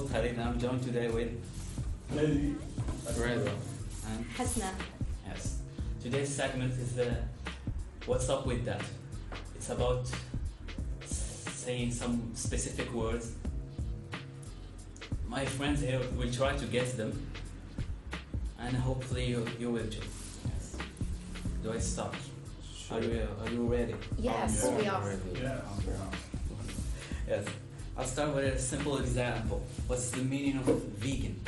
called Khalid and I'm joined today with Mehdi. Reda. and Hasna. yes. Today's segment is what's up with that? It's about saying some specific words. My friends here will try to guess them, and hopefully you will too. Yes. Do I start? Sure. Are you ready? Yes, we are. Yeah. Yes. I'll start with a simple example. What's the meaning of vegan?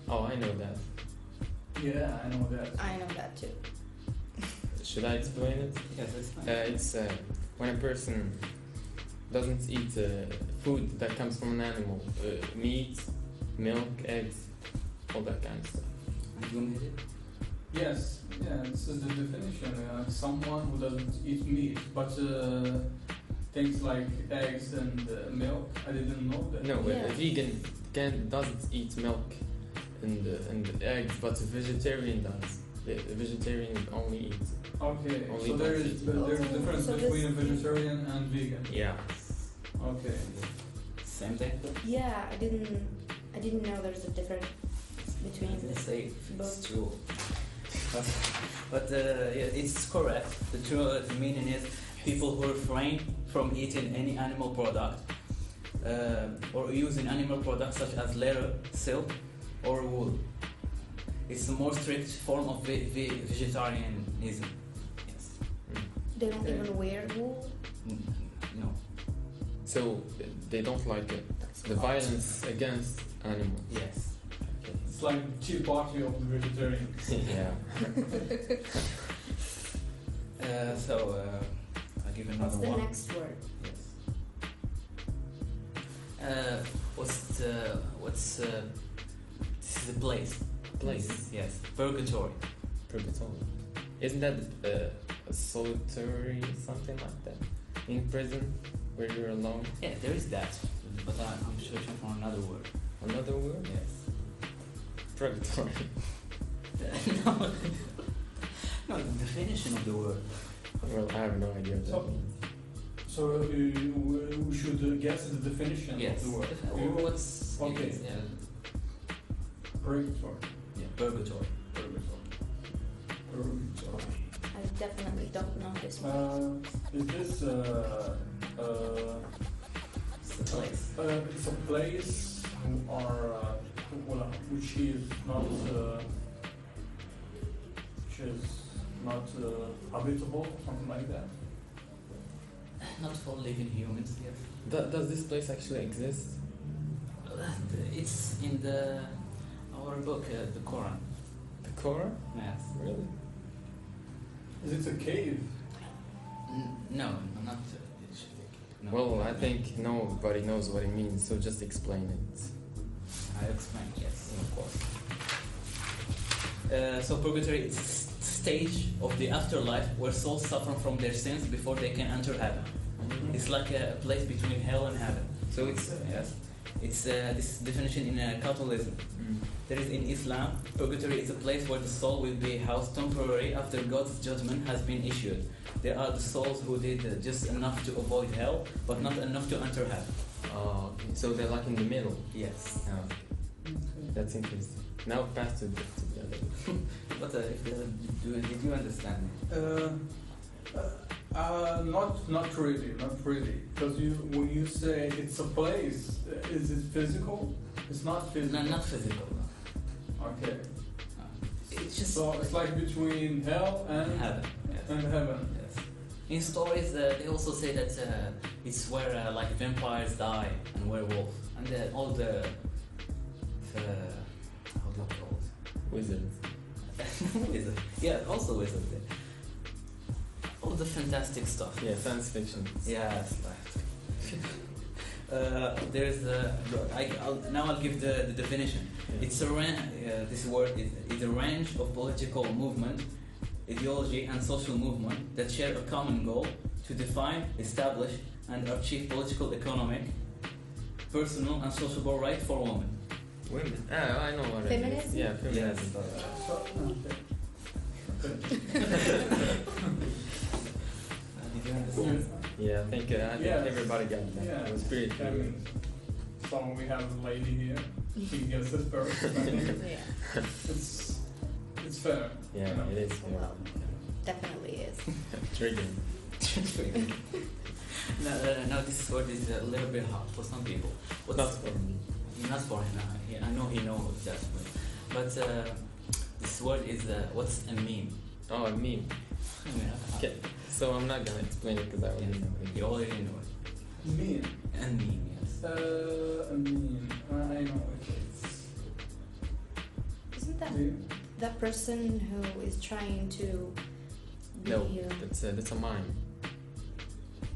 Oh, I know that. Yeah, I know that. I know that too. Should I explain it? Yes, it's fine. It's when a person doesn't eat food that comes from an animal, meat, milk, eggs, all that kind of stuff. You made it? Yes, yeah, this is the definition. Someone who doesn't eat meat, but things like eggs and milk, I didn't know that. No, Yeah. a vegan doesn't eat milk and eggs, but a vegetarian does. A vegetarian only eats. Okay, Only so there's a difference So between a this- vegetarian and vegan. Yeah. Okay. Same thing? Yeah, I didn't know there's a difference between Let's say it's both. true. But yeah, it's correct. The true meaning is people who refrain from eating any animal product or using animal products such as leather, silk, or wool. It's a more strict form of vegetarianism. Yes. They don't even wear wool. No. So they don't like it. The violence against animals. Yes. It's like the tea party of the vegetarians. Yeah. I'll give another What's the one. next word? Yes. What's this is a place. Place. Yes. Purgatory. Purgatory. Isn't that a solitary something like that? In prison where you're alone? Yeah, there is that. But I'm searching for another word. Another word? Yes. Purgatory. No. No, the definition of the word. Well, I have no idea what that So- means. So we should guess the definition Yes. of the word. What's Okay. Yeah. Purgatory. Yeah. Purgatory. Purgatory. I definitely don't know this one. Is this It's a place. it's a place who are which is not habitable, something like that. Not for living humans. Yes. Does this place actually exist? It's in our book, the Quran. The Korah? Yes. Really? Is it a cave? No, not. No. Well, I think nobody knows what it means, so just explain it. I explain. Yes, of course. So purgatory is a stage of the afterlife where souls suffer from their sins before they can enter heaven. It's like a place between hell and heaven. So it's yes, it's this definition in Catholicism. There is in Islam, purgatory is a place where the soul will be housed temporarily after God's judgment has been issued. There are the souls who did just enough to avoid hell, but not enough to enter heaven. Oh, okay. So they're like in the middle. Yes. Oh, that's interesting. Now pass to the other. But did you understand? Not really. Because when you say it's a place, is it physical? It's not physical. No, not physical. No. Okay. It's just So it's like between hell and heaven. Yes. and heaven. Yes. In stories, they also say that it's where like vampires die and werewolves and all the how do you call Wizards. it? Wizard. Yeah, also wizard. All the fantastic stuff. Yeah, science fiction. Yes. There's now I'll give the definition. Yeah. It's a this word is a range of political movement, ideology, and social movement that share a common goal to define, establish, and achieve political, economic, personal, and sociable rights for women. Women. I know what it is. Feminism? Yeah, feminism. Did you understand? Yeah, I think Yeah. everybody got that. Yeah. It was pretty I clear. mean, So we have a lady here. She gets it first. I think Yeah. it's fair. Yeah, you know. it is. Well, definitely is. Triggering. No, this word is a little bit hard for some people. Not for me. Not for him. I know he knows that. But this word is what's a meme? Oh, a meme. Okay, so I'm not gonna explain it because I already know it. You already know it. Mean. A meme, yes. Mean. I know it. Isn't that Yeah. that person who is trying to be No, that's a mime.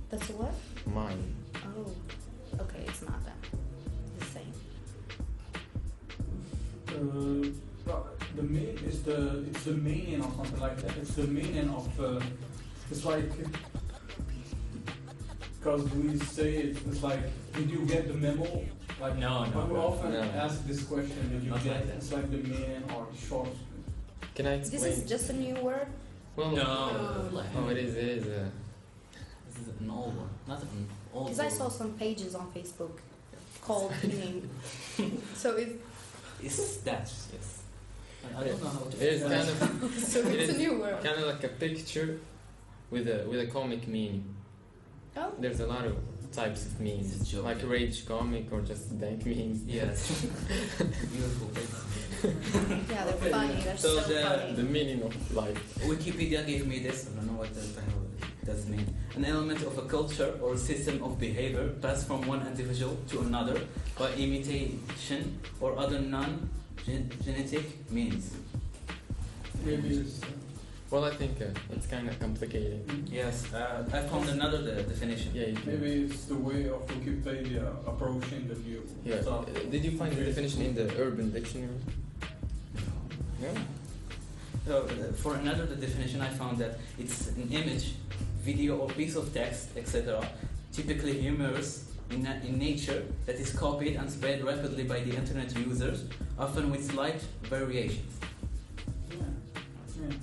That's a what? Mime. Oh, okay, it's not that. The same. Well, the mean is it's the meaning of something like that. It's the meaning of it's like because we say it's like, did you get the memo? Like No. we often No. ask this question, did you Not get like that. it's like the meaning or short. Can I This explain? is just a new word. Well, No. Oh, it is. This is an old one, not an old one. Because I saw some pages on Facebook called meaning. So It's that, yes. I don't know how to It is explain kind of so It it's a is new word. kind of like a picture with a comic meaning. Oh, There's a lot of types of memes, It's a joke, like yeah. rage comic or just dank memes. Yes. Beautiful. yeah, they're funny. They're So so funny. The meaning of life. Wikipedia gave me this. I don't know what the hell it does mean. An element of a culture or system of behavior passed from one individual to another by imitation or other non-genetic means. Maybe it's Well, I think it's kind of complicated. Yes, I found another definition. Yeah, you can. maybe it's the way of Wikipedia approaching the new Yeah. stuff. Did you find the definition in the Urban Dictionary? No. So, for another definition, I found that it's an image, video, or piece of text, etc., typically humorous in nature, that is copied and spread rapidly by the internet users, often with slight variations. Yeah.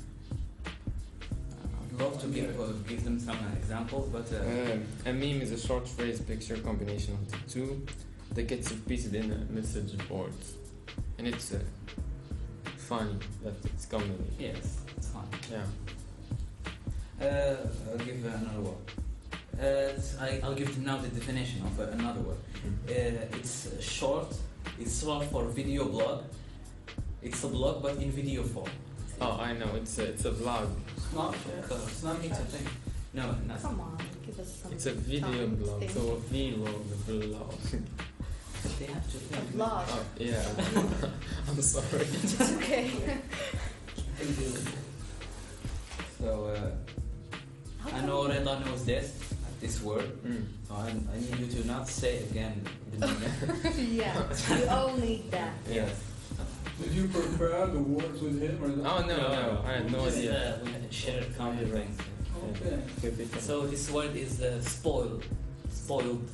I'd love to give them some examples, but A meme is a short phrase picture combination of the two that gets repeated in a message board. And it's funny that it's comedy. yes, it's fine. Yeah. I'll give another one. I'll give now the definition of another word. It's short. It's short for video blog. It's a blog, but in video form. Oh, I know. It's a vlog. It's not It's a thing. No, not. Come on, give us some. It's a video time blog. thing. So a vlog. They have to A think. vlog. Oh, yeah. I'm sorry. It's okay. So How I come- know Reda knows this word. Mm. So I need you to not say again the name. Yeah, we all need that. Yes. Did you prepare the words with him or? Oh no, I had no Just, idea. we had shared common things. Okay. So this word is spoiled, spoiling.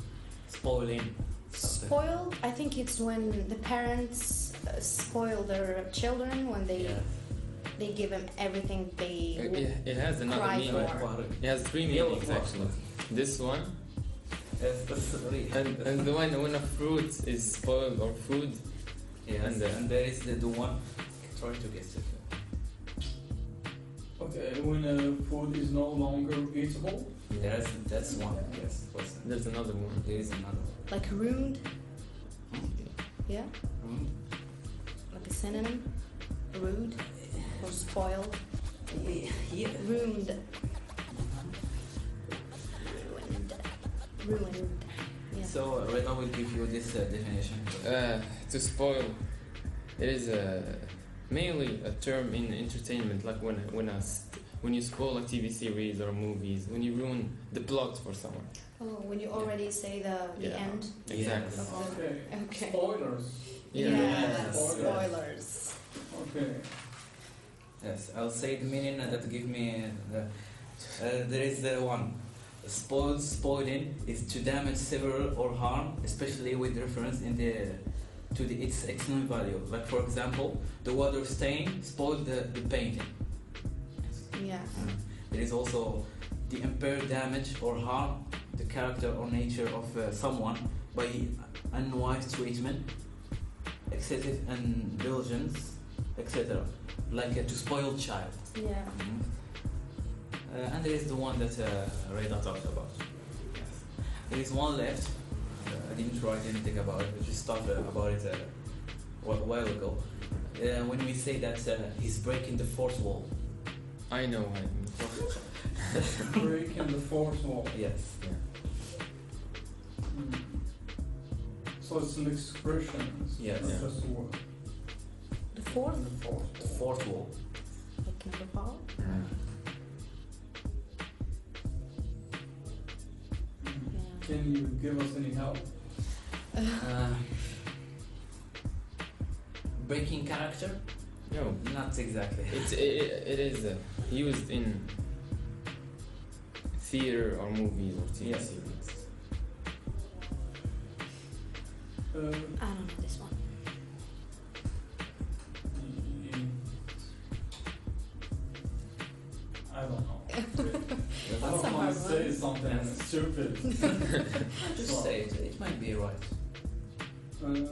something. Spoiled, I think it's when the parents spoil their children when they give them everything they It has another cry meaning. for. It has three meanings actually. This one Yes, that's three. and the one when a fruit is spoiled or food. Yes, and there is the one. Try to guess it. Okay, when food is no longer eatable. That's one. Yes. There's another one. There is another one. Like ruined, yeah, Hmm? like a synonym, rude or spoiled, Yeah. ruined, ruined. Yeah. So Reda will give you this definition. To spoil, it is mainly a term in entertainment, like when you spoil a TV series or movies, when you ruin the plot for someone. Oh, when you already say the Yeah. end. Exactly. Yes. of the- Okay. Okay. Spoilers. Yeah. Yeah, Spoilers. spoilers. Okay. Yes, I'll say the meaning that give me the. There is the one. Spoiling is to damage, sever, or harm, especially with reference to its external value. Like for example, the water stain spoiled the painting. Yeah. There is also the impair, damage, or harm the character or nature of someone by unwise treatment, excessive indulgence, etc. Like to spoil child. Yeah. And there is the one that Reda talked about. Yes. There is one left. I didn't write anything about it. We just talked about it a while ago. When we say that he's breaking the fourth wall. I know what I mean. Breaking the fourth wall. Yes. Yeah. So it's an expression. It's Yes. not Yeah. just a word. The fourth, The fourth The fourth wall. like number 4. Yeah. Can you give us any help? Breaking character? No, Not exactly. it is used in theater or movies or TV Yes. series. I don't know this one. I don't know. I That's a don't want hard to say one. something Yes. stupid. Just say it. It might be right. I don't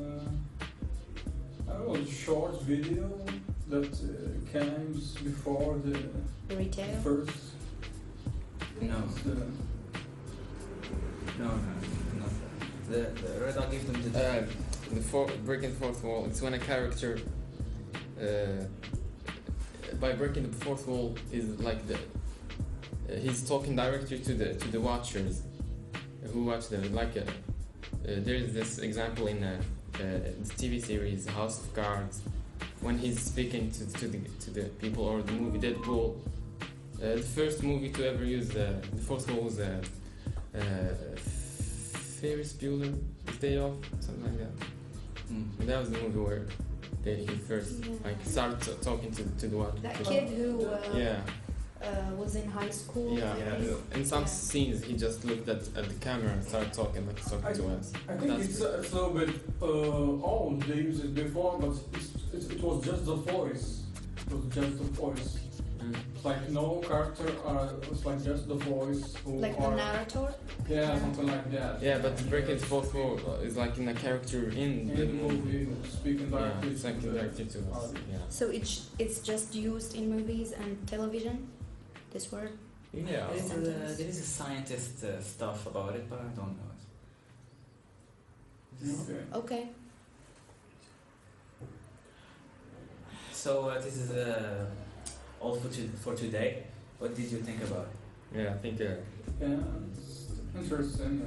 know, a short video that comes before the Retail. first. No. the- No. Not that. The Reda gave them the. Breaking the fourth wall. It's when a character, by breaking the fourth wall, is like he's talking directly to the watchers who watch them. Like there is this example in the TV series House of Cards, when he's speaking to the people, or the movie Deadpool. The first movie to ever use the fourth wall was Ferris Bueller's Day Off, something like that. And that was the movie where he first started talking to the watchers. That kid who was in high school. Yeah. I think. In some Yeah. scenes, he just looked at the camera and started talking to us. I think That's it's a little bit old. They used it before, but it was just the voice. It was just the voice. It's like no character. It's like just the voice. Like the narrator. Yeah, something like that. Yeah, but breaking the fourth wall is like in a character in the movie. speaking Yeah, directly it's like directly to us. Yeah. So it's just used in movies and television. This word. Yeah. There is a scientist stuff about it, but I don't know it. Okay. Okay. So this is all for today. What did you think about it? Yeah, I think Yeah, it's interesting.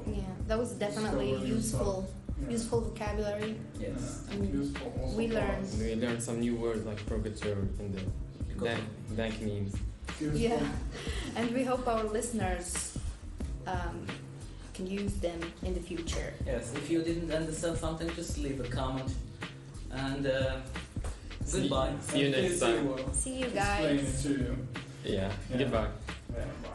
Yeah, that was definitely Discovery useful. Yeah. Useful vocabulary. Yes. Useful also We for learned. us. we learned some new words like purgatory and the dank memes. Useful. Yeah, and we hope our listeners can use them in the future. Yes. If you didn't understand something, just leave a comment. And goodbye. See you next Okay, time. well, See you explain guys. it to you. Yeah. Yeah. Goodbye. Yeah, bye.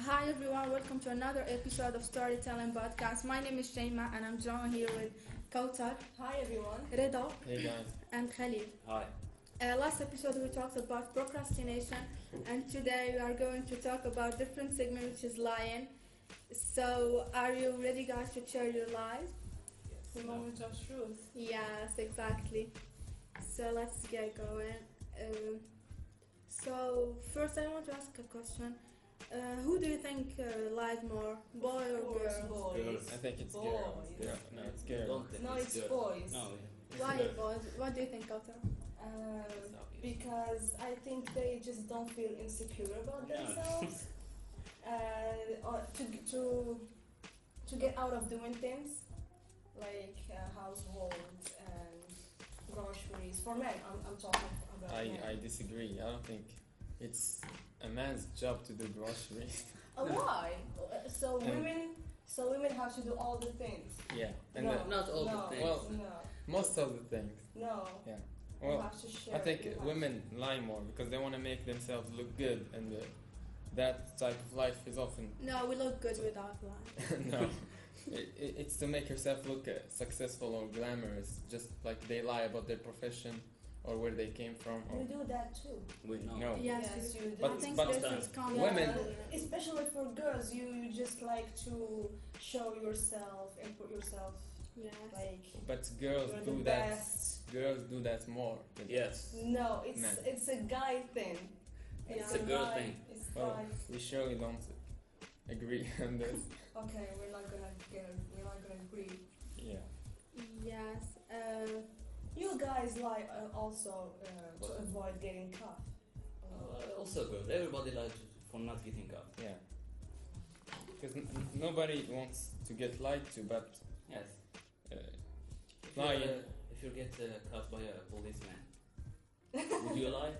Hi everyone, welcome to another episode of Storytelling Podcast. My name is Chaimae and I'm joined here with Kaouthar. Hi everyone. Reda Hey guys. and Khalid. Hi. Last episode we talked about procrastination and today we are going to talk about different segment which is lying. So are you ready guys to share your lies? The moment of truth. Yes, exactly. So let's get going. So first I want to ask a question. Who do you think lies more, boy or Of course, girl? boys. I think it's Boys. girl. Yeah, no, it's girl. Don't think No, it's good. boys. No. Why boys? What do you think, Kaouthar? Because I think they just don't feel insecure about themselves. Or to get out of doing things like households and groceries. For men, I'm talking about men. I disagree. I don't think it's a man's job to do groceries. Why? So And- women have to do all the things. Yeah. And No. Not all No. the things. Well, No, most of the things. no. Yeah. You Well, have to share. I think You have women lie more because they want to make themselves look good, and that type of life is often No, we look good without lying. no. It's to make yourself look successful or glamorous, just like they lie about their profession or where they came from. Or You do that too. We know. no, Yes, you do. But- I think but- this is common. Women- Especially for girls, you just like to show yourself and put yourself Yes. like but girls you're do the that. best. Girls do that more. than- Yes. No, Men. it's a guy thing. It's a girl guy- thing. It's Well, guy. we surely don't agree on this. Okay, we're not gonna agree. Yeah. Yes. You guys lie also to What? avoid getting caught. Also good. Everybody likes for not getting caught. Yeah. Because nobody wants to get lied to, but Yes. uh, If lying. if you get caught by a policeman, would you lie?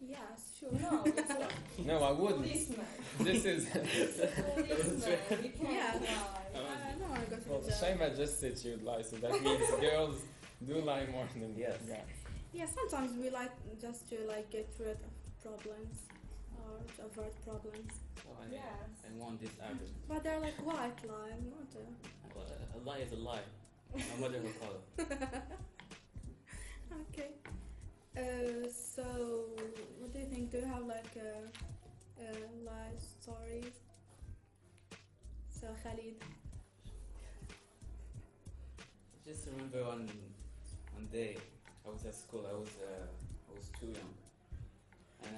Yes, sure. No, it's a No, I wouldn't. policeman. This is. It's a policeman. You can't Yeah. lie. I don't want to go to Well, the jail. Chaimae just said she would lie, so that means girls do lie more than Yes. guys. Yeah, sometimes we like just to like get rid of problems or to avoid problems. So Yes. I want this argument. But they're like white lie, not a... Well, a lie is a lie. No matter what color. Okay. So, what do you think? Do you have like lie stories? So, Khalid. Just remember one day I was at school. I was too young, and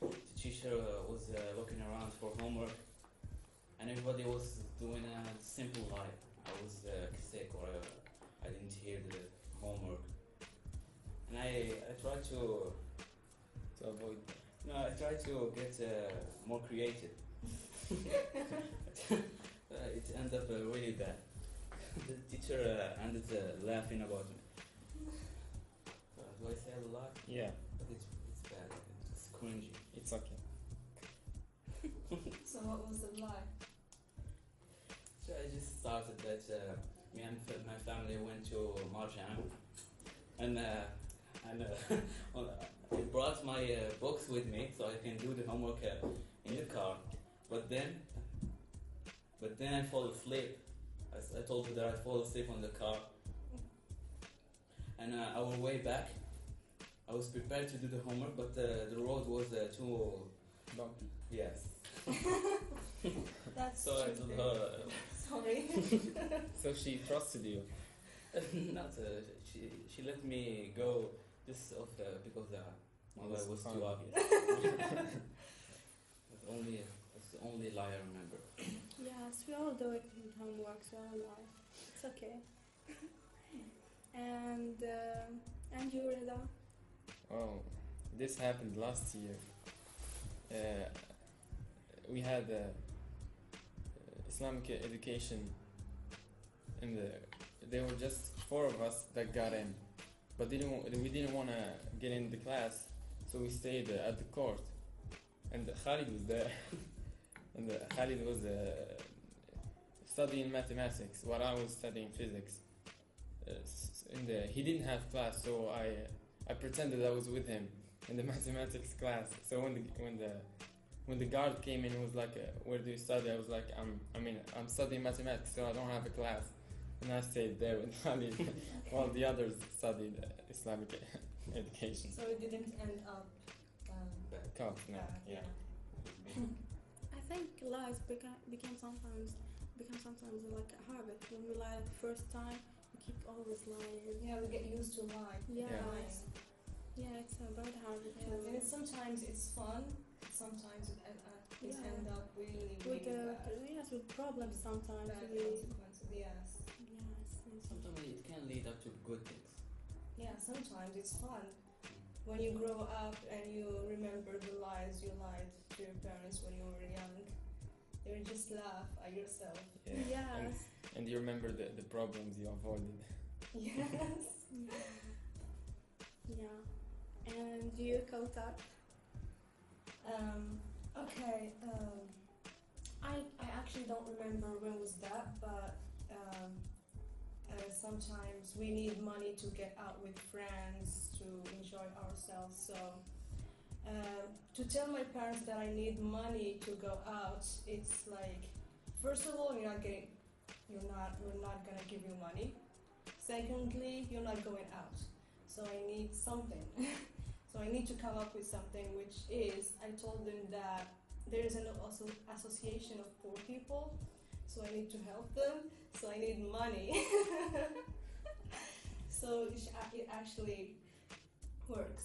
the teacher was looking around for homework, and everybody was doing a simple lie. I was sick or I didn't hear the homework, and I tried to avoid that. no I tried to get more creative. It ended up really bad. The teacher ended laughing about me. Do I say a lot? Yeah, But it's bad. It's cringy. it's okay. So what was the lie? So I just started that me and my family went to Moroccan, and I brought my books with me so I can do the homework in the car. But then I fall asleep. I told you that I fall asleep on the car. And our way back, I was prepared to do the homework, but the road was too... Donkey. Yes. That's So I told stupid. her... Sorry. So she trusted you. Not she let me go just because my lie was too obvious. That's the only lie I remember. Yes, we all do it with homework, so I lie. It's okay. And you, Reda? Oh, this happened last year. We had Islamic education, and there were just 4 of us that got in, but we didn't want to get in the class, so we stayed at the court, and Khalid was there, and Khalid was studying mathematics while I was studying physics. He didn't have class, so I pretended I was with him in the mathematics class. So when the guard came in, he was like, "Where do you study?" I was like, "I'm studying mathematics, so I don't have a class." And I stayed there with Khalid while the others studied Islamic education. So it didn't end up. Kaouthar, no, bad, yeah. I think lies become sometimes like a habit. When we lie the first time, we keep always lying. Yeah, we get used to lying. Yeah. Lying. Yeah, it's a bad habit. Yeah, and sometimes it's fun. Sometimes it Yeah. end up really, With really bad. yes, with problems sometimes. Bad We, consequences. Yes. yes. Sometimes it can lead up to good things. Yeah. Sometimes it's fun when you grow up and you remember the lies you lied to your parents when you were young. You just laugh at yourself. Yeah. Yes. And you remember the problems you avoided. Yes. Yeah. And you, Kaouthar? Okay. I actually don't remember when was that, but sometimes we need money to get out with friends to enjoy ourselves. So to tell my parents that I need money to go out, it's like, first of all, you're not getting we're not gonna give you money. Secondly, you're not going out. So I need something. So I need to come up with something, which is, I told them that there is an association of poor people, so I need to help them, so I need money. So it actually works.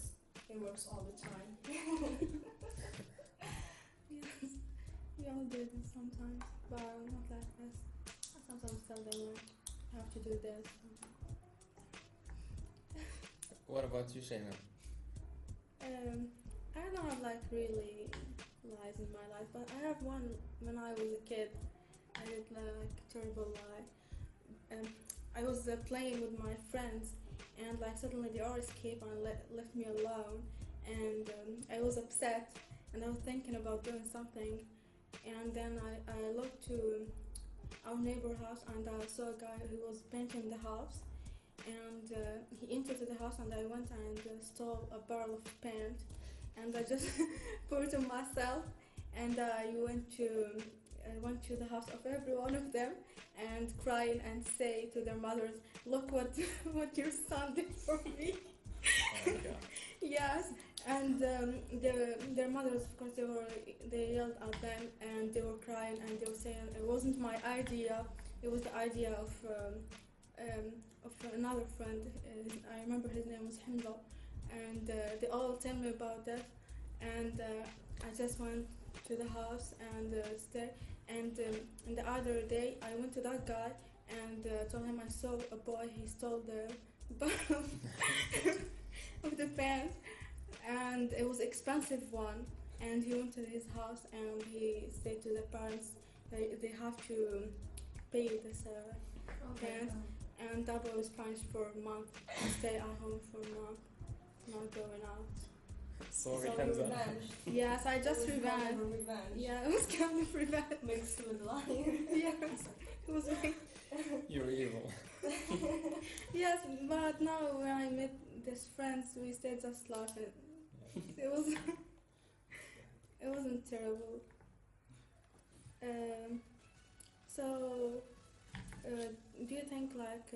It works all the time. Yes, we all do this sometimes, but not like this. I sometimes tell them I have to do this. What about you, Chaimae? I don't have like really lies in my life, but I have one when I was a kid. I did like a terrible lie. I was playing with my friends, and like suddenly they all escaped and left me alone, and I was upset, and I was thinking about doing something, and then I looked to our neighbor house, and I saw a guy who was painting the house, and he entered the house, and I went and stole a barrel of paint, and I just poured it on myself, and I went to the house of every one of them and crying and say to their mothers, "Look what your son did for me." Oh my God. Yes, and their mothers, of course, they yelled at them, and they were crying, and they were saying it wasn't my idea, it was the idea of another friend. I remember his name was Hamza, and they all tell me about that, and I just went to the house and stayed. And the other day, I went to that guy and told him I saw a boy. He stole the barrel of the pants, and it was expensive one. And he went to his house and he said to the parents they have to pay this pants. And that boy was punished for a month. Stay at home for a month, not going out. Sorry, So Hamza. revenge. Yes, I just It was kind of revenge. a revenge. Yeah, it was kind of revenge. Mixed with lying. Yes, it was like, You're evil. yes, but now when I met these friends, we stayed just laughing. It was, it wasn't terrible. So, do you think like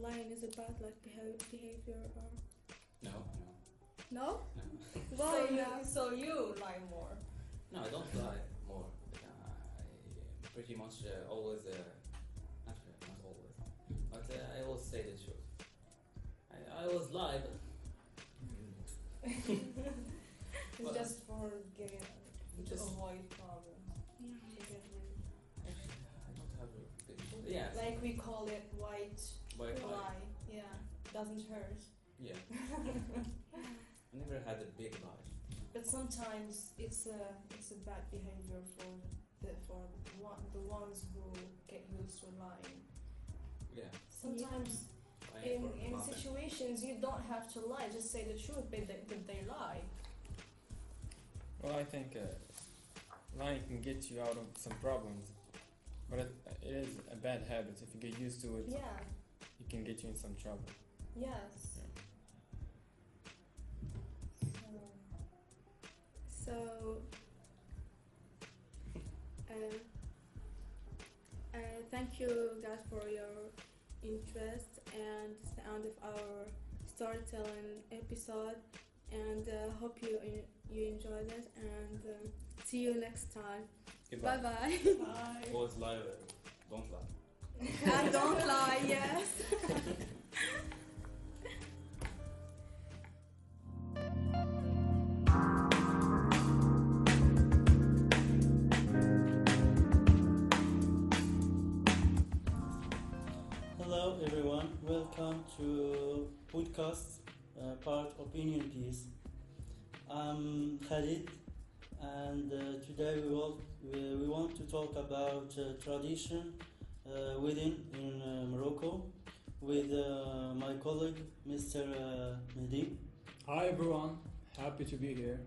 lying is about like behavior or No, no? no. Why? So you lie more. No, I don't lie more. I pretty much always, actually not always, but I always say the truth. I always lie, but It's Well, just for getting to just- avoid problems. Yeah. To get rid. I don't have a big. Yeah, Like we call it white white lie. lie. Yeah, doesn't hurt. Yeah, I never had a big lie. But sometimes it's a bad behavior for the ones who get used to lying. Yeah, Sometimes lying for in nothing. situations you don't have to lie, just say the truth, but they lie. Well, I think lying can get you out of some problems, but it is a bad habit. If you get used to it, Yeah. it can get you in some trouble. Yes. So, thank you guys for your interest, and it's the end of our storytelling episode, and hope you enjoyed it, and see you next time. Goodbye. Bye bye. Bye. Always lie, don't lie. And don't lie, yes. Hello everyone, welcome to podcast part opinion piece. I'm Khalid, and today we want to talk about tradition wedding in Morocco with my colleague Mr. Mehdi Hi everyone, happy to be here.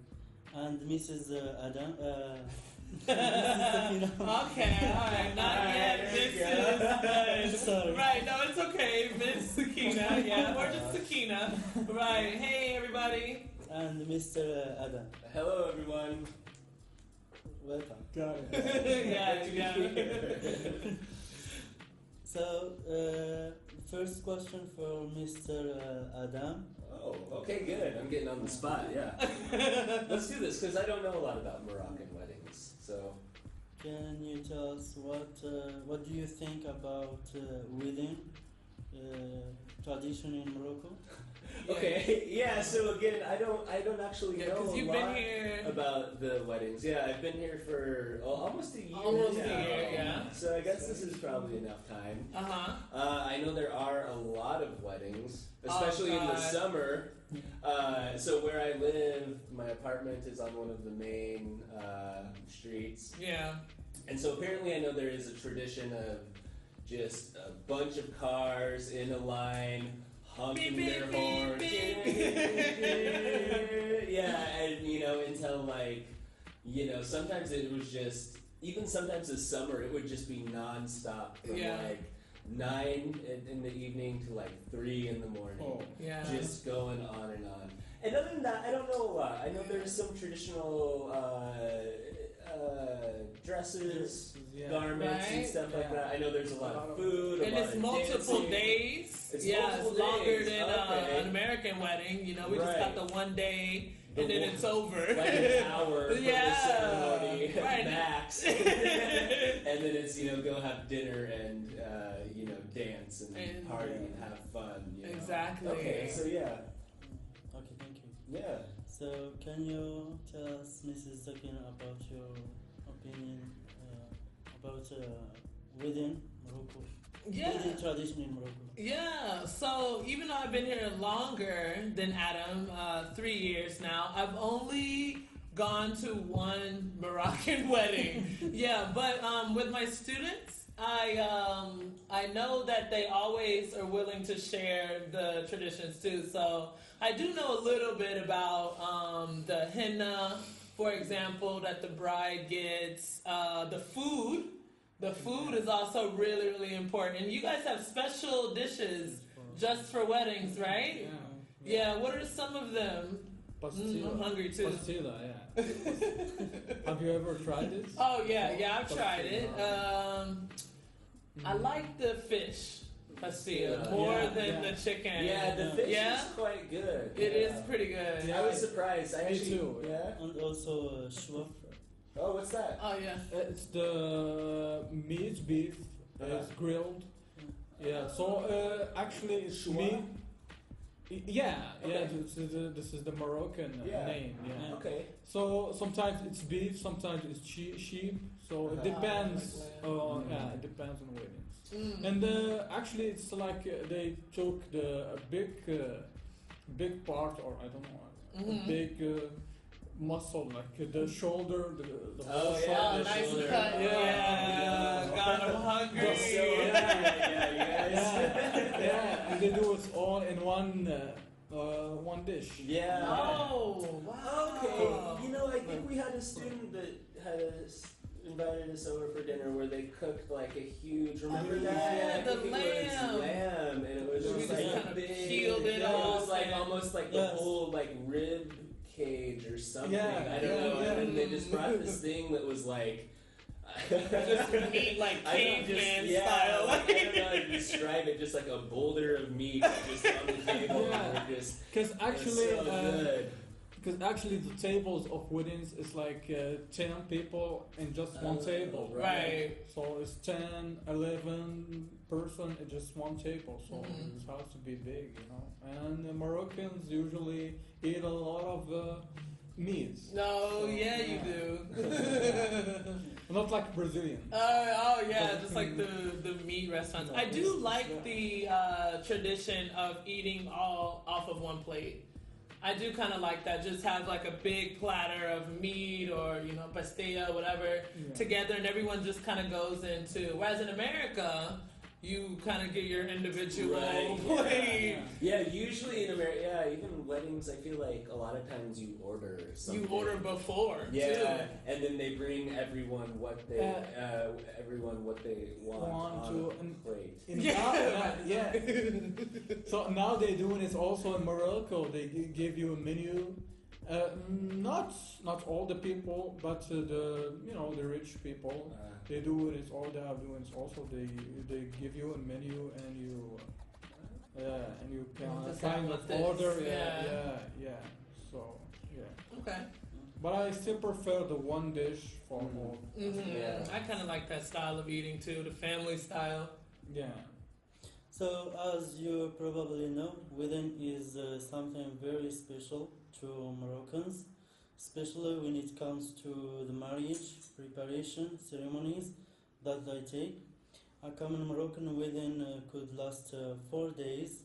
and Mrs. Adam. Okay, alright, not yet, Mrs. Sorry. Right, no, it's okay, Miss Sakinah, yeah, we're just Sakinah. Right, hey everybody. And Mr. Adam. Hello, everyone. welcome. Got it. Yeah. So, first question for Mr. Adam. Oh, okay, good. I'm getting on the spot, yeah. Let's do this, because I don't know a lot about Moroccan weddings. So, Can you tell us what do you think about wedding tradition in Morocco? okay, yeah, so again, I don't actually know because a you've lot been here about the weddings. Yeah, I've been here for almost a year almost a now. year, yeah. So I guess this is probably enough time. I know there are a lot of weddings, especially in the God. summer. So where I live, my apartment is on one of the main streets. Yeah. And so apparently I know there is a tradition of just a bunch of cars in a line, honking Beep, their beep, horns. beep, Yeah, and until sometimes it was just, even sometimes this summer, it would just be nonstop from Yeah. 9 in the evening to 3 in the morning. Oh. Yeah. Just going on and on. And other than that, I don't know a lot. I know there's some traditional dresses, Yeah. garments, and Right. stuff like Yeah. that. I know there's a lot of food, And a lot it's of multiple dancing. days. It's yeah, multiple it's longer days. than Okay. an American wedding. We just Right. got the one day The and then one- it's over. Like an hour for Yeah. the ceremony, Right. max. And then it's, go have dinner and, dance and party and have fun. Exactly. Okay, so yeah. Okay, thank you. Yeah. So, can you tell us, Mrs. Sakinah, about your opinion about wedding Morocco? Yeah. Wedding tradition in Morocco. Yeah, so even though I've been here longer than Adam, 3 years now, I've only gone to one Moroccan wedding. Yeah, but with my students, I know that they always are willing to share the traditions too. So I do know a little bit about the henna, for example, that the bride gets, the food. The food is also really, really important. And you guys have special dishes just for weddings, right? Yeah, what are some of them? Pastilla. I'm hungry too. Pastilla, yeah. Have you ever tried it? Oh, yeah, I've tried it. I like the fish pastilla more than the chicken. Yeah, the fish Yeah? is quite good. It is pretty good. Yeah. I was surprised. I Me actually, too. Yeah. And also shwa. Oh, what's that? Oh, yeah. It's the meat beef. It's grilled. Yeah. So actually, it's Shwa? meat. Yeah, Okay. yeah. This is the Moroccan name. Yeah. Okay. So sometimes it's beef, sometimes it's sheep. So it depends. like Yeah, it depends on weddings. Mm. And actually, it's like they took the big part, or I don't know, Mhm. a big muscle, like the shoulder, the Oh, whole yeah, Oh, shoulder. the nice shoulder. cut. Yeah. God, I'm hungry. So, yeah, you guys. Yeah, and they do it all in one dish. Yeah. Oh, wow. Okay. I think we had a student that invited us over for dinner where they cooked like a huge. Remember Oh, that? yeah, I the think it was lamb. lamb, and it was We just just like kind of big. peeled it It was off like and- almost like the Yes. whole rib cage or something. Yeah, I don't know. yeah. And then they just brought this thing that was like. Just meat like I don't caveman just, style. I don't know how to describe it. Just like a boulder of meat just on the table. Yeah. And we're just Because actually, it's so good. the tables of weddings is like 10 people in just one table, Right. So it's 10, 11 person in just one table, so Mhm. it has to be big, And the Moroccans usually eat a lot of meats. No, yeah, you do. Not like Brazilian. Yeah, just like the meat restaurants. I do like the tradition of eating all off of one plate. I do kind of like that. Just have like a big platter of meat or pastilla, whatever, together, and everyone just kind of goes into. Whereas in America, you kind of get your individual plate. Yeah, usually in America, even weddings, I feel like a lot of times you order something. You order before, Yeah, too. and then they bring everyone what they want on a plate. Yeah. So now they're doing it also in Morocco. They give you a menu, Not all the people, but the rich people. They do it. All they are doing is also they give you a menu and you can Just kind have of this. order. Yeah. So yeah. Okay. But I still prefer the one dish for all. Yeah. I kind of like that style of eating too, the family style. Yeah. So, as you probably know, wedding is something very special to Moroccans, especially when it comes to the marriage preparation ceremonies that they take. A common Moroccan wedding could last 4 days,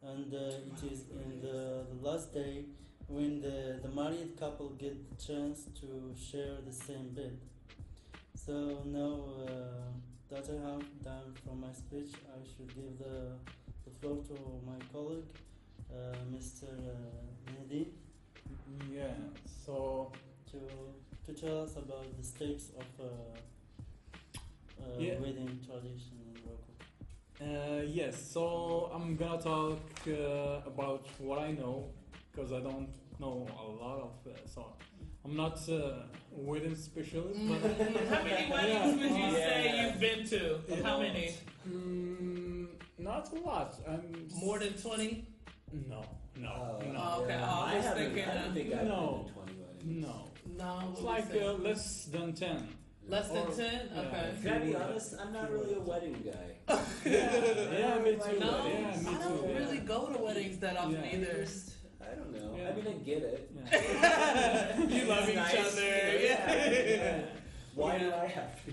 and it is in the last day when the married couple get the chance to share the same bed. So now that I have done from my speech, I should give the floor to my colleague, Mr. Mehdi, Yeah. So to tell us about the steps of wedding tradition in Morocco. yes. So I'm gonna talk about what I know because I don't know a lot of. So I'm not a wedding specialist. But How many weddings would you say Yeah. you've been to? How many? Not a lot. More than 20? No. Oh, okay. Oh, I was I thinking, don't think I've no. been to 20 weddings. No. No. It's like less than 10. less than or- 10? yeah. Okay. Can I be honest? I'm not really a wedding guy. Yeah, me too. No, Yeah, me I don't too. really go to weddings that often Yeah. either. I don't know. Yeah. I mean, I get it. Yeah. You love It's each nice, other. you know, Yeah. Why Yeah. do I have to?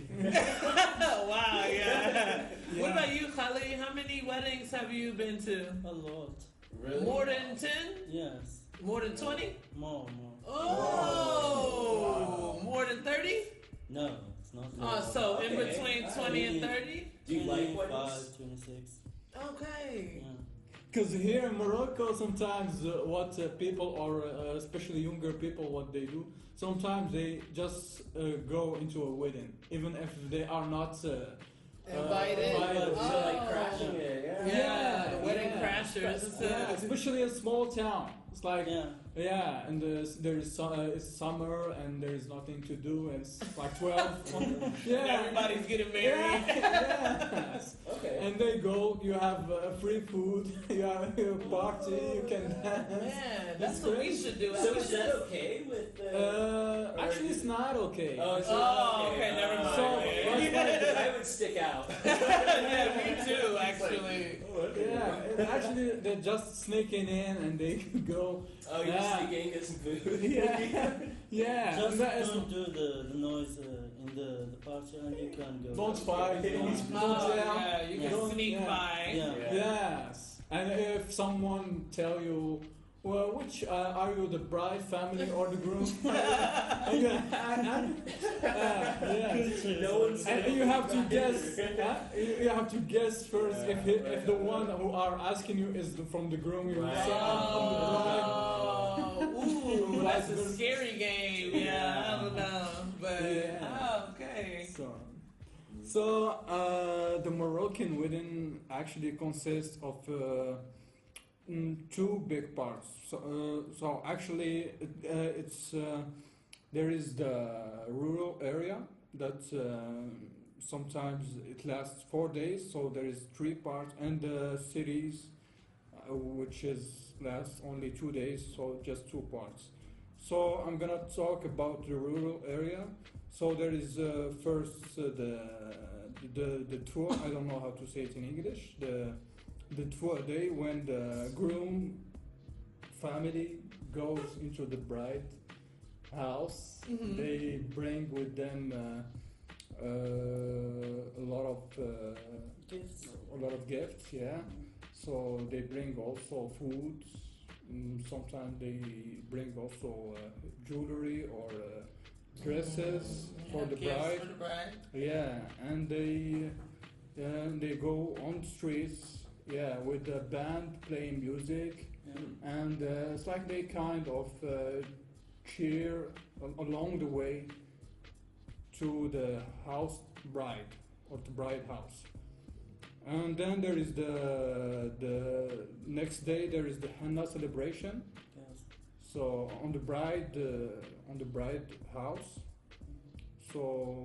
Wow, yeah. What Yeah. about you, Khalid? How many weddings have you been to? A lot. Really? More than 10? Yes. More than 20? More. Oh, more than 30? No, it's not. Oh, so in Okay. between Alright. 20 and 30? Do you like 25, weddings? 26. Okay. Yeah. Because here in Morocco, sometimes what people or especially younger people, what they do, sometimes they just go into a wedding, even if they are not Invited? So Oh. like crashing it, yeah. Yeah, the wedding yeah. crashers. It's Yeah, especially a small town. It's like Yeah. and it's summer and there's nothing to do. And it's like 12. And everybody's getting married. Yes. Okay. And they go. You have free food. You have a party. You can dance. Man, that's It's what we great. should do. So is that okay with the... Actually, it's not okay. Oh, it's Oh, okay, never mind. So, Because I would stick out. Yeah, me too, actually. Yeah, and actually they're just sneaking in and they go. Oh, you're Yeah. sneaking get some food? Yeah. Just and that is- don't do the noise in the party and you can go. don't fight. Don't Oh, yell. yeah, you can Don't- sneak yeah. by. Yeah. Yes. And if someone tell you, well, which are you, the bride family or the groom? No one's... And you have to guess. You have to guess first if the one who are asking you is from the groom himself. From the bride. Oh, ooh, that's a scary game. Yeah, I don't know, but Yeah. oh, okay. So the Moroccan wedding actually consists of two big parts. So actually, it's there is the rural area that sometimes it lasts 4 days. So there is 3 parts, and the cities, which is lasts only 2 days. So just 2 parts. So I'm gonna talk about the rural area. So there is first the tour. I don't know how to say it in English. The tour day when the groom family goes into the bride house. Mhm. They bring with them a lot of Gifts. gifts. Yeah. So they bring also food. Sometimes they bring also jewelry or dresses for the Gifts bride. For the bride. Yeah, and they go on the streets. Yeah, with the band playing music, and it's like they kind of cheer along the way to the house bride or the bride house. And then there is the next day there is the henna celebration. Yes. So on the bride house. So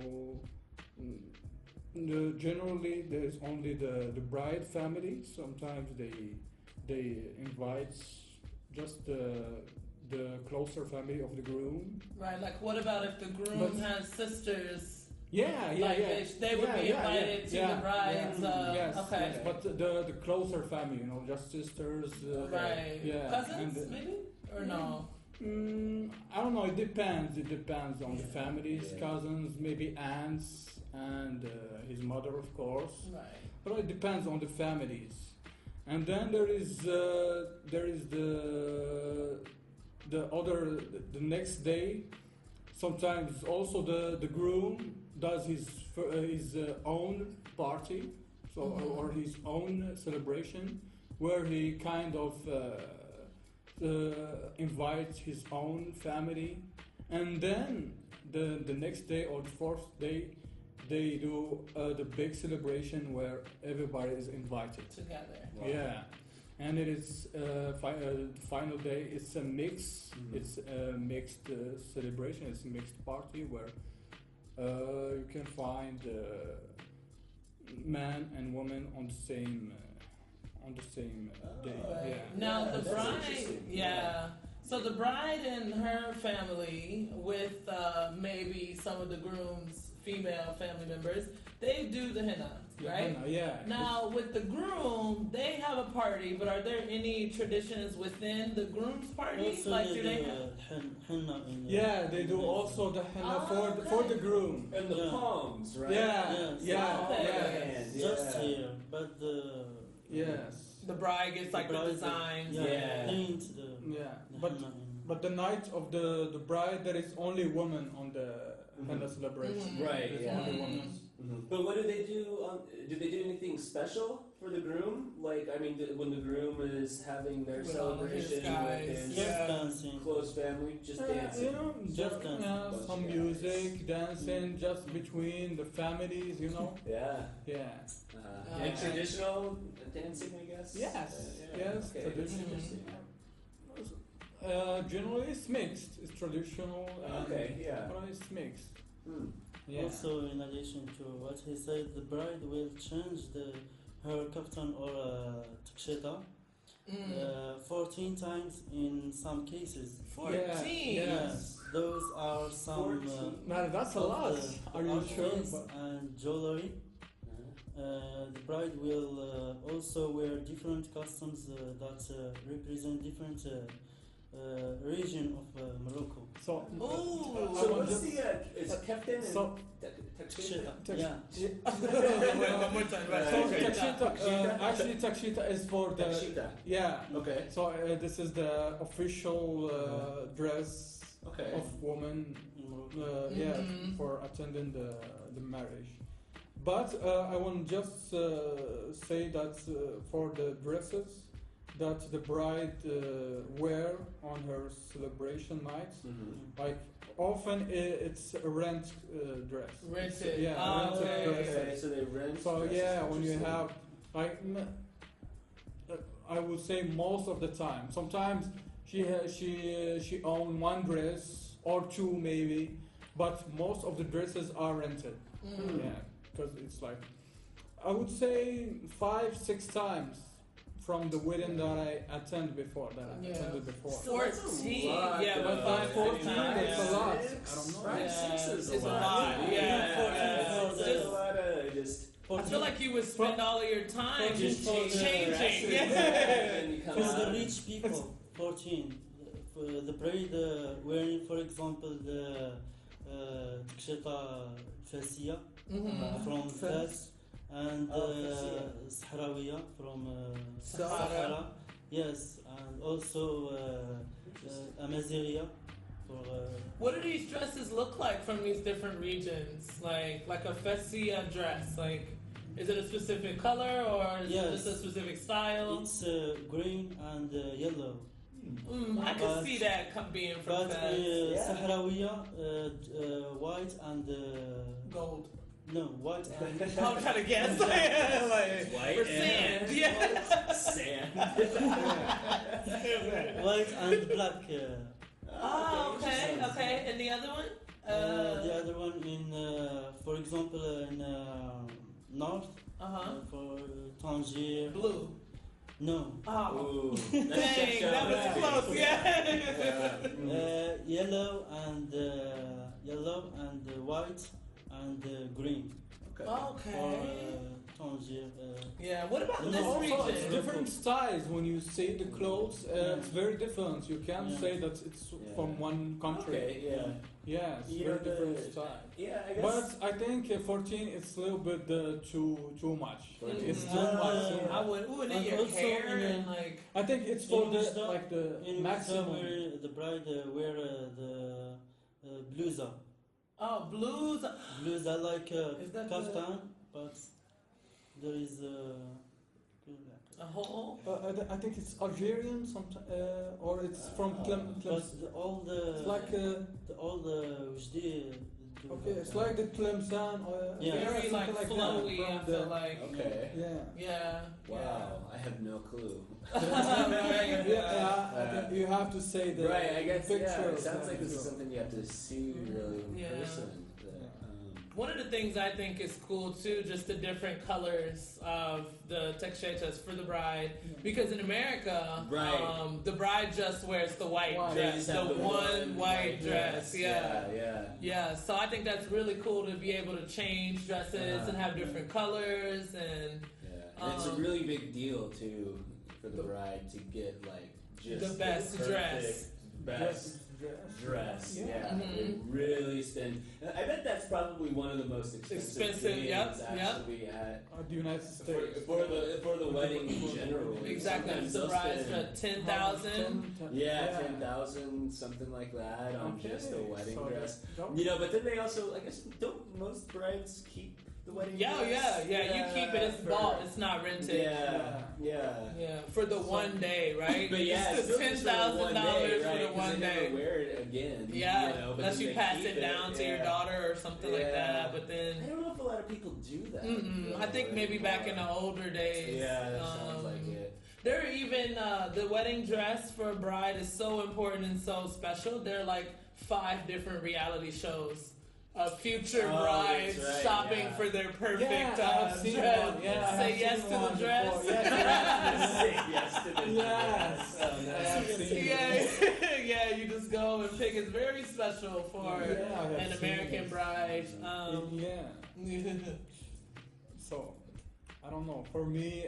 generally there's only the bride family. Sometimes they invite just the closer family of the groom. Right, like what about if the groom But- has sisters? Yeah, Like they would be invited to the bride's. yes, Okay. yes, but the closer family, you know, just sisters. Right. Yeah. Cousins, and, maybe? Or no? I don't know. It depends. It depends on the Yeah. families, Yeah. cousins, maybe aunts, and his mother, of course. Right. But it depends on the families. And then there is the next day. Sometimes also the groom does his own party, so Mhm. or his own celebration, where he kind of invites his own family, and then the next day or the fourth day they do the big celebration where everybody is invited. Together. Wow. Yeah, and it is the final day. It's a mix. Mhm. It's a mixed celebration. It's a mixed party where you can find man and woman on the same day. Oh. Yeah. Now the That's bride, interesting. yeah. So the bride and her family, with maybe some of the groom's female family members, they do the henna, right? Yeah. Now with the groom, they have a party, but are there any traditions within the groom's party? Also, Like they do do they have? henna in Yeah, they do also the henna for the groom. And the Yeah. palms, right? Yeah, Yes. yeah, Okay. yeah. just here, but the Yes. The bride gets like the bride- designs. Yeah. paint the Yeah, the but henna in. But the night of the bride, there is only women on the henna celebration. Mhm. Right, There's yeah. only women. Mhm. But what do they do? Do they do anything special for the groom? Like, I mean, when the groom is having their With all of his celebration guys. with his Just Yeah. dancing. close family, just dancing. You know, just dancing. Bunch some of guys. music, dancing, just between the families, you know. Yeah. Yeah. And traditional dancing, I guess. Yes, Yeah. yes, Okay, that's traditional. interesting. Generally, it's mixed. It's traditional. And Okay, yeah. But it's mixed. Hmm. Yeah. Also, in addition to what he said, the bride will change her kaftan or taksheta 14 times in some cases. 14. Yes. Those are some 14. Man, that's a of lot. the Are you sure? outfits But- and jewelry. The bride will also wear different costumes that represent different region of Morocco. So. Ooh. So want what's just- the is Captain and So- Takshita? Yeah. One more time. Right. So Okay. takshita, actually takshita is for the Takshita. yeah. Okay. So this is the official dress Okay. of woman, In Morocco. yeah, Mhm. for attending the marriage. But I want to just say that for the dresses that the bride wear on her celebration night, Mm-hmm. like often it's a rent dress. Rented. Yeah, Ah, rented okay. dresses. Okay, so they rent. So dresses, yeah, when you interesting. have like, I would say most of the time. Sometimes she own one dress or two maybe, but most of the dresses are rented. Mm. Yeah, because it's like I would say 5-6 times from the wedding that I attended before. Yeah. 14. lot, Yeah, but though. 14, times. that's a lot. Six? I don't know. 5, 6 is It's a a lot. lot. dude. Yeah. It's Just- a lot of just. I feel like you would spend all of your time 14 just for the changing. dresses. Yeah. And you come For the out. rich people, 14. For the bride wearing, for example, the taksheta fasiya Mhm. from Fes and Fasiya. Sahrawiya from Sahara. Sahara. Yes, and also Amaziria for. What do these dresses look like from these different regions? Like a fessia dress? Like, is it a specific color or is it Yes. just a specific style? It's green and yellow. I could but- see that being from But Fez. Yeah. Sahrawiya, white and Gold. No, white and I'm trying to guess. like White for and- sand. Yeah. Sand. white and black. Oh, okay. And the other one? The other one in, for example, in north for Tangier. Blue. No. Oh. Ooh. Dang, that was close. Yeah. Yellow and white and green. Okay. For Tangier. Yeah. What about And this Also, it's region? different styles. When you say the clothes, it's very different. You can't Yeah. say that it's from one country. Okay, yeah. Yeah, it's You very know, different the- style. Yeah, I guess. But I think 14 it's a little bit too much. 14. It's too much. I would. Ooh, and then And your also hair in and like. I think it's for In the Wisdom- like the In maximum. where the bride wear the blusa. Oh, blues. Blusa like Is that the- kaftan, but there is A whole. I think it's Algerian, or it's from Clem. but all the It's like all the وجدي okay, it's like the Tlemcen. Yeah. Very something like flowy. that, I from feel the- like. Okay. Yeah. Yeah. Wow, I have no clue. Right. Yeah, I think you have to say the Right, I guess, picture. yeah, it of sounds that like this as is well. something you have to see really in Yeah. person. One of the things I think is cool too, just the different colors of the texchetas for the bride. Because in America, Right. the bride just wears the white White. They dress, just the have one white dress. Yeah. Yeah. Yeah, so I think that's really cool to be able to change dresses and have different colors and Yeah. And it's a really big deal too for the bride to get like just the best perfect, dress. best dress. Yeah, Mhm. They really spend. I bet that's probably one of the most expensive things yep. actually at The United States. for the wedding in general. Exactly, Sometimes the they'll bride's spend- at 10,000. Yeah, 10,000, something like that on just a wedding dress. You know, but then they also, I guess, don't most brides keep the wedding Yeah, dress? you keep it. It's for- bought. It's not rented. Yeah. For the one day, right? But yeah, it's it's $10,000 $10,000 for the one They day. never wear it again. Yeah, you know, but unless then you they pass keep it down to your yeah. daughter or something like that. But I then, don't know if a lot of people do that. I think maybe back in the older days. Yeah, that sounds like it. There are even the wedding dress for a bride is so important and so special. There are like 5 different reality shows of future brides that's right, shopping yeah. for their perfect I've seen dress. one. Yeah, I Say have yes seen to the one dress. before. Yes, Say yes to the Yes. dress. Oh, I have nice. seen Yeah, yeah, you just go and pick. It's very special for Yeah, I have an seen American it. bride. Yeah. So, I don't know. For me,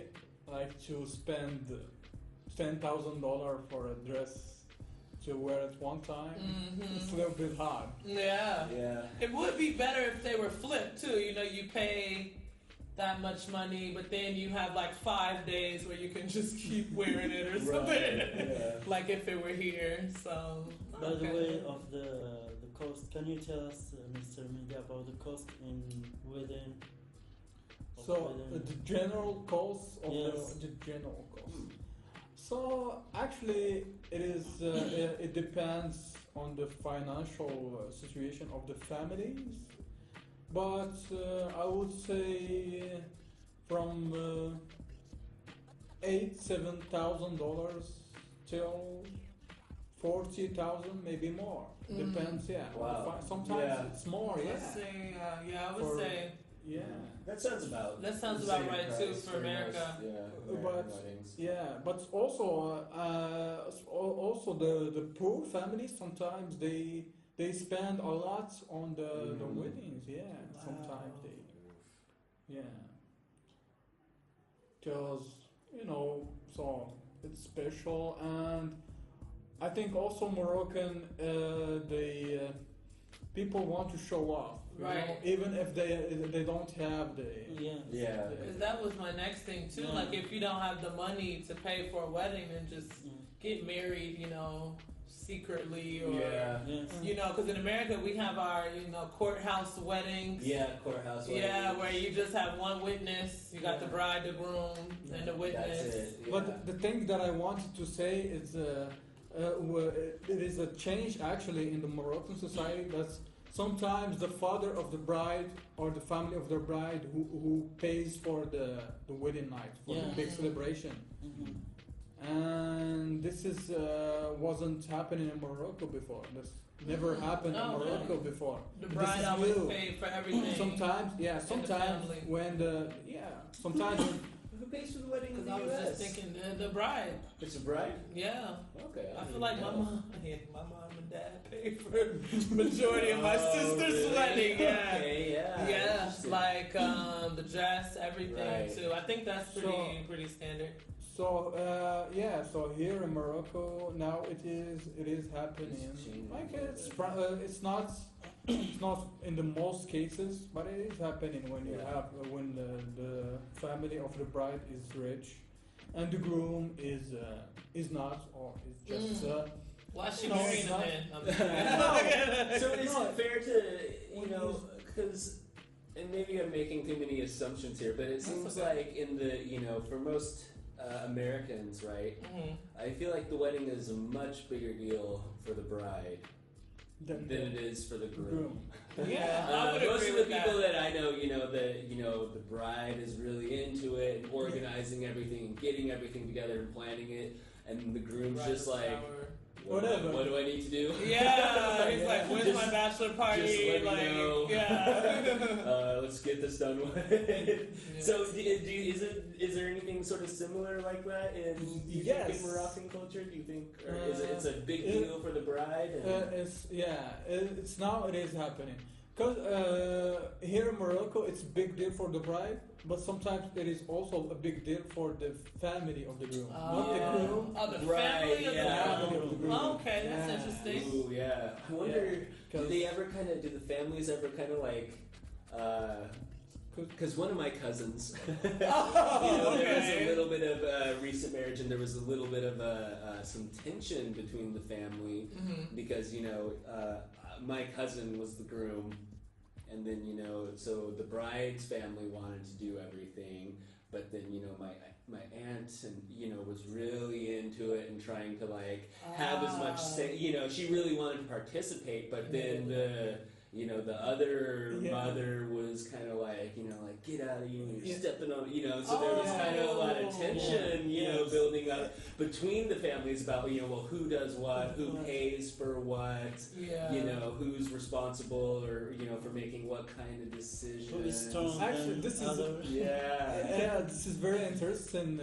like to spend $10,000 for a dress to wear it one time, it's a little bit hard. Yeah. Yeah. It would be better if they were flipped too. You know, you pay that much money, but then you have like 5 days where you can just keep wearing it or something. Yeah. Like if it were here. So. By the okay. way, of the cost, can you tell us, Mr. Mehdi, about the cost in wedding? of So, wedding? the general cost of Yes. the general cost. So, actually, it is. It depends on the financial situation of the families, but I would say from $7,000 till 40,000, maybe more. Depends, yeah. on the Wow. sometimes Yeah. it's more, Let's yeah. say, I would For- say. Yeah. That sounds about. That sounds the about same right, too, price for America. most, yeah, But- American weddings. Yeah, but also the poor families sometimes they spend a lot on the weddings. Yeah, sometimes because so it's special, and I think also Moroccan they people want to show off, you Right. know, even if they don't have the Yeah. Because that was my next thing too. Yeah. Like if you don't have the money to pay for a wedding, then just get married, secretly or Yes. because in America we have our courthouse weddings. Yeah, courthouse weddings. Yeah, where you just have one witness. You got the bride, the groom, and the witness. That's it. Yeah. But the thing that I wanted to say is it is a change actually in the Moroccan society. That's sometimes the father of the bride or the family of the bride who pays for the wedding night, for the big celebration. And this is wasn't happening in Morocco before. This never happened in Morocco before. The bride always paid for everything. Sometimes when sometimes when Who pays for the wedding in Because the I was US? just thinking the bride. It's a bride? Yeah. Okay. I feel like my mom and dad paid for majority of my sister's wedding. Yeah. Okay, yeah. Yeah, like the dress, everything Right. too. I think that's pretty standard. so so here in Morocco now it is happening. It's changing. Like it's not in the most cases, but it is happening when you have when the family of the bride is rich, and the groom is not, or is just. Why is she No, marrying it's him not. then? So is it fair to, because, and maybe I'm making too many assumptions here, but it seems like in the, for most Americans, right, I feel like the wedding is a much bigger deal for the bride than it is for the groom. Yeah, I would most agree of the with people that. that I know, the bride is really into it and organizing everything and getting everything together and planning it, and the groom's just like, Whatever. What do I need to do? Yeah, he's like, when's Just- my bachelor party? just let me Like, know. yeah. Let's get this done with. So, is there anything sort of similar like that in Yes. in Moroccan culture? Do you think, or is it's a big deal for the bride? It's now it is happening. Because here in Morocco, it's a big deal for the bride, but sometimes it is also a big deal for the family of the groom. Not the groom. Oh, the Right, family of yeah. the Family of the groom. Oh, okay, that's Yeah. interesting. Ooh, yeah. I wonder, do the families ever kind of like, because one of my cousins, there was a little bit of recent marriage, and there was a little bit of some tension between the family because my cousin was the groom, and then so the bride's family wanted to do everything, but then my aunt and was really into it and trying to like have as much say. She really wanted to participate, but then the other mother was kind of like, get out of here, you're stepping on, so there was kind of a lot of tension, building up between the families about, well, who does what, who pays for what, who's responsible or, for making what kind of decisions. Actually, this is this is very interesting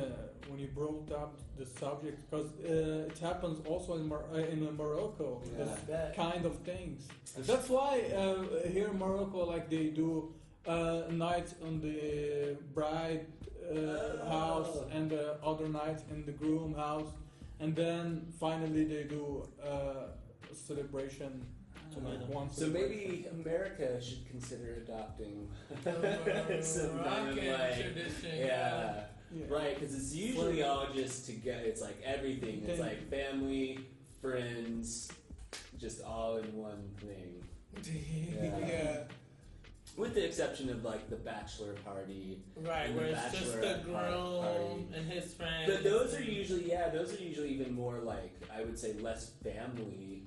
when you brought up the subject, because it happens also in Morocco. This kind of things. That's why here in Morocco, like they do night on the bride house and the other night in the groom house, and then finally they do a celebration. So maybe America should consider adopting some kind of Moroccan like, tradition. right, because it's usually all just together. It's like everything. It's like family, friends, just all in one thing. Yeah. With the exception of like the bachelor party, Right, and where the it's just the bachelorette groom party. and his friends. But those are usually even more like, I would say, less family.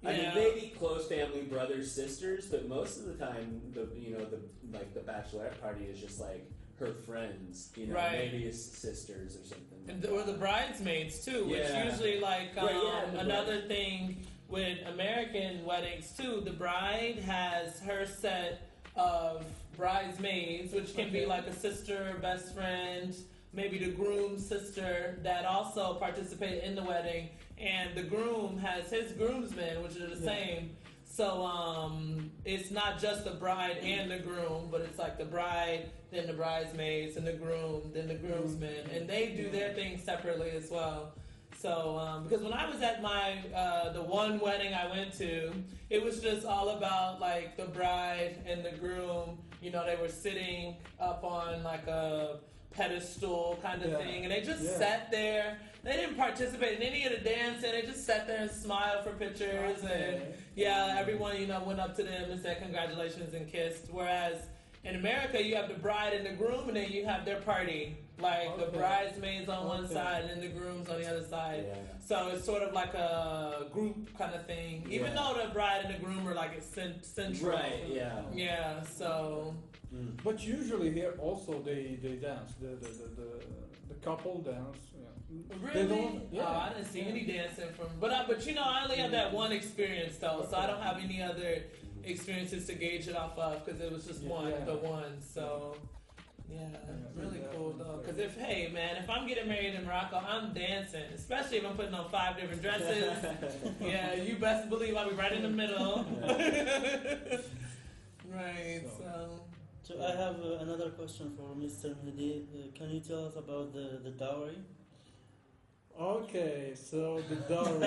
I mean, maybe close family, brothers, sisters, but most of the time, the bachelorette party is just like her friends, maybe it's sisters or something. And or the bridesmaids too, which usually like another thing with American weddings too. The bride has her set of bridesmaids, which can be like a sister, best friend, maybe the groom's sister that also participate in the wedding, and the groom has his groomsmen, which are the same. So it's not just the bride and the groom, but it's like the bride, then the bridesmaids, and the groom, then the groomsmen, and they do their thing separately as well. So because when I was at my the one wedding I went to, it was just all about like the bride and the groom. They were sitting up on like a pedestal kind of thing, and they just sat there. They didn't participate in any of the dancing. They just sat there and smiled for pictures, and everyone went up to them and said congratulations and kissed. Whereas In America, you have the bride and the groom, and then you have their party. Like the bridesmaids on one side and then the grooms on the other side. Yeah. So it's sort of like a group kind of thing. Even though the bride and the groom are like central. Right, yeah. Yeah, so... But usually here also they dance. The couple dance. Yeah. Really? They don't, yeah. Oh, I didn't see any dancing from... But you know, I only had that one experience, though, so I don't have any other experiences to gauge it off of, because it was just the one, so... Yeah, really cool though. Because if I'm getting married in Morocco, I'm dancing. Especially if I'm putting on 5 different dresses. Yeah, you best believe I'll be right in the middle. Right. So I have another question for Mr. Mehdi. Can you tell us about the dowry? Okay, so the dowry.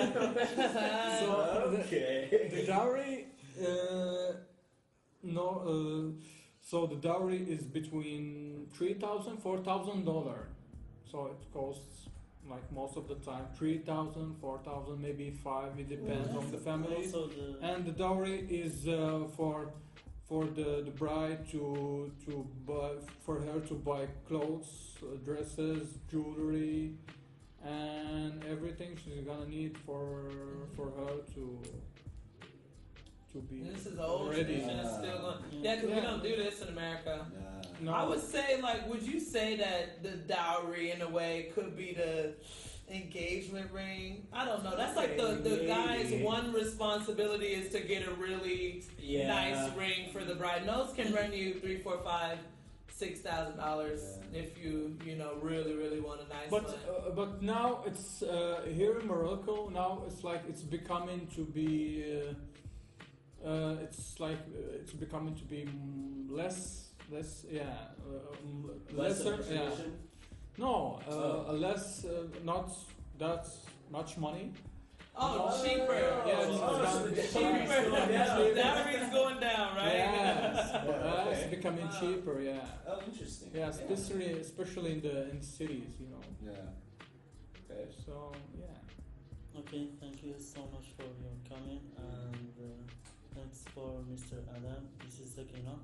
The dowry. So the dowry is between $3,000, $4,000. So it costs, like most of the time, $3,000, $4,000, maybe $5,000. It depends on the family. And the dowry is for the bride to buy, for her to buy clothes, dresses, jewelry, and everything she's gonna need for her to be this is old ready. tradition. It's still going. Yeah, because we don't do this in America. No. I would say, would you say that the dowry, in a way, could be the engagement ring? I don't know. That's like the guy's one responsibility is to get a really nice ring for the bride. And those can run you $3,000, $4,000, $6,000 if you really want a nice one. But now it's here in Morocco. Now it's becoming to be. It's becoming to be lesser. No, less, not that much money. Oh, cheaper. Cheaper. Dowry's going down, right? Yes. It's becoming cheaper. Yeah. Oh, interesting. Yeah, especially in the cities, Yeah. Okay. So yeah. Okay, thank you so much for your comment, and thanks for Mr. Adam. This is Sakinah.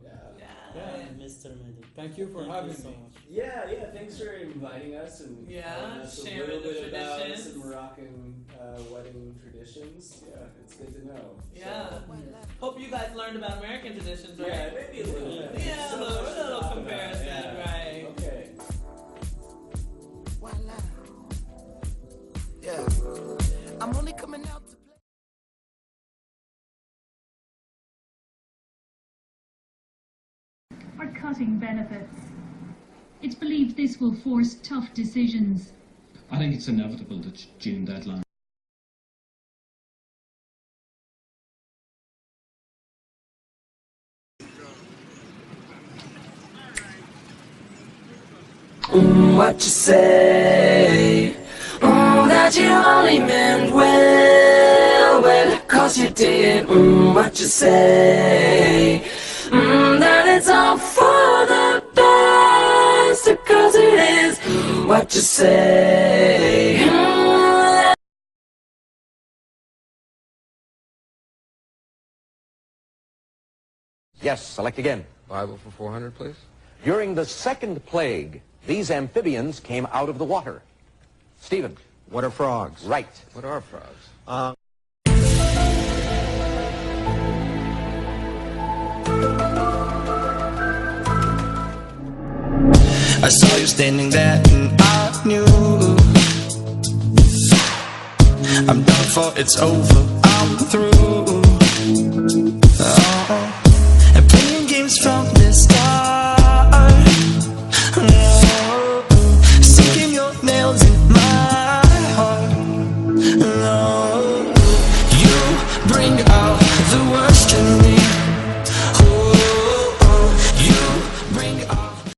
And Mr. Mehdi. Thank you for having so me. much. Yeah, thanks for inviting us and telling us a sharing little bit about traditions. some Moroccan wedding traditions. Yeah, it's good to know. Yeah. Hope you guys learned about American traditions, right? Yeah, maybe a little bit. Yeah, a little comparison, right? Okay. Yeah. I'm only coming out to play. Are cutting benefits. It's believed this will force tough decisions. I think it's inevitable, the June deadline. What you say? That you only meant well, 'cause you did. What you say? That it's all for the best, 'cause it is. What you say? Yes, select again. Bible for 400, please. During the second plague, these amphibians came out of the water. Stephen. What are frogs? Right. What are frogs? I saw you standing there and I knew I'm done for, it's over, I'm through. And playing games from